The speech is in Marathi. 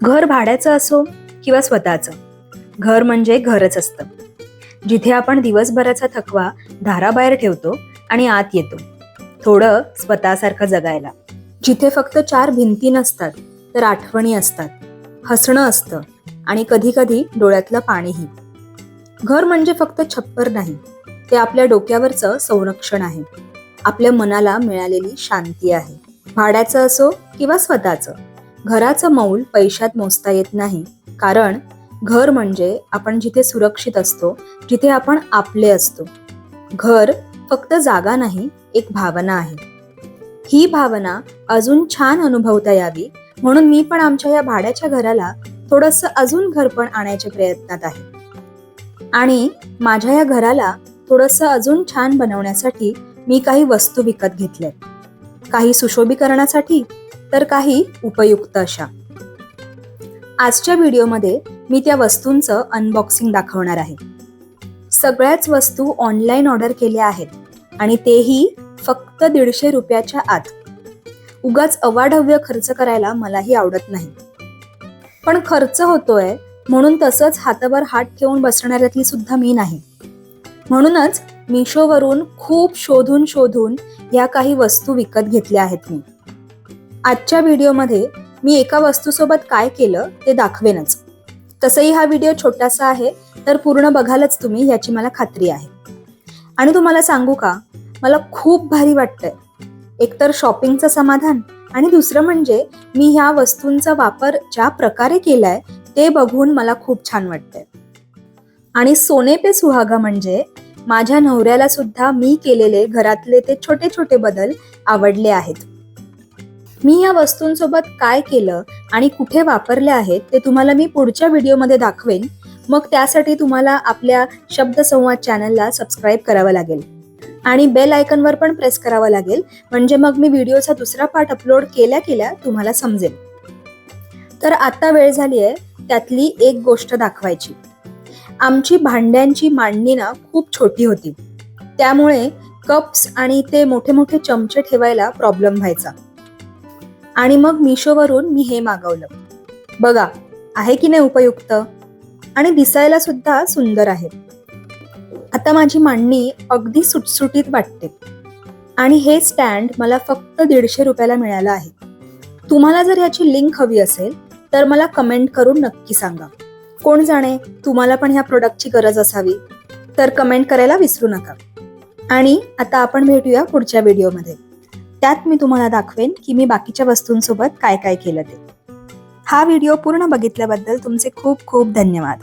घर भाड्याचं असो किंवा स्वतःचं, घर म्हणजे घरच असतं, जिथे आपण दिवसभराचा थकवा दाराबाहेर ठेवतो आणि आत येतो थोडं स्वतःसारखं जगायला. जिथे फक्त 4 भिंती नसतात तर आठवणी असतात, हसणं असतं आणि कधी कधी डोळ्यातलं पाणीही. घर म्हणजे फक्त छप्पर नाही, ते आपल्या डोक्यावरचं संरक्षण आहे, आपल्या मनाला मिळालेली शांती आहे. भाड्याचं असो किंवा स्वतःचं, घराचं मौल पैशात मोजता येत नाही. कारण घर म्हणजे आपण जिथे सुरक्षित असतो, जिथे आपण आपले असतो. घर फक्त जागा नाही, एक भावना आहे. ही भावना अजून छान अनुभवता यावी म्हणून मी पण आमच्या या भाड्याच्या घराला थोडंसं अजून घरपण आणायच्या प्रयत्नात आहे. आणि माझ्या या घराला थोडंसं अजून छान बनवण्यासाठी मी काही वस्तू विकत घेतल्यात, काही सुशोभीकरणासाठी तर काही उपयुक्त अशा. आजच्या व्हिडिओमध्ये मी त्या वस्तूंचं अनबॉक्सिंग दाखवणार आहे. सगळ्याच वस्तू ऑनलाईन ऑर्डर केल्या आहेत आणि तेही फक्त 150 रुपयाच्या आत. उगाच अवाढव्य खर्च करायला मलाही आवडत नाही, पण खर्च होतोय म्हणून तसंच हातावर हात ठेवून बसणाऱ्यातली सुद्धा मी नाही. म्हणूनच मिशोवरून खूप शोधून शोधून या काही वस्तू विकत घेतल्या आहेत मी. आजच्या व्हिडिओमध्ये मी एका वस्तूसोबत काय केलं ते दाखवेनच. तसंही हा व्हिडिओ छोटासा आहे तर पूर्ण बघालच तुम्ही याची मला खात्री आहे. आणि तुम्हाला सांगू का, मला खूप भारी वाटतंय. एकतर शॉपिंगचं समाधान आणि दुसरं म्हणजे मी ह्या वस्तूंचा वापर ज्या प्रकारे केलाय ते बघून मला खूप छान वाटतंय. आणि सोने पे सुहागा म्हणजे माझ्या नवऱ्याला सुद्धा मी केलेले घरातले ते छोटे छोटे बदल आवडले आहेत. मी या वस्तूंसोबत काय केलं आणि कुठे वापरले आहेत ते तुम्हाला मी पुढच्या व्हिडिओमध्ये दाखवेन. मग त्यासाठी तुम्हाला आपल्या शब्दसंवाद चॅनलला सबस्क्राईब करावं लागेल आणि बेल आयकॉनवर पण प्रेस करावं लागेल, म्हणजे मग मी व्हिडिओचा दुसरा पार्ट अपलोड केल्या केल्या तुम्हाला समजेल. तर आता वेळ झाली आहे त्यातली एक गोष्ट दाखवायची. आमची भांड्यांची मांडणी ना खूप छोटी होती, त्यामुळे कप्स आणि ते मोठे मोठे चमचे ठेवायला प्रॉब्लेम व्हायचा. आणि मग मिशोवरून मी हे मागवलं. बघा, आहे की नाही उपयुक्त आणि दिसायला सुद्धा सुंदर आहे. आता माझी मांडणी अगदी सुटसुटीत वाटते आणि हे स्टँड मला फक्त 150 रुपयाला मिळालं आहे. तुम्हाला जर याची लिंक हवी असेल तर मला कमेंट करून नक्की सांगा. कोण जाणे तुम्हाला पण ह्या प्रोडक्टची गरज असावी, तर कमेंट करायला विसरू नका. आणि आता आपण भेटूया पुढच्या व्हिडिओमध्ये. त्यात मी तुम्हाला दाखवेन की मी बाकीच्या वस्तूंसोबत काय काय केलं ते. हा व्हिडिओ पूर्ण बघितल्याबद्दल तुमचे खूप खूप धन्यवाद.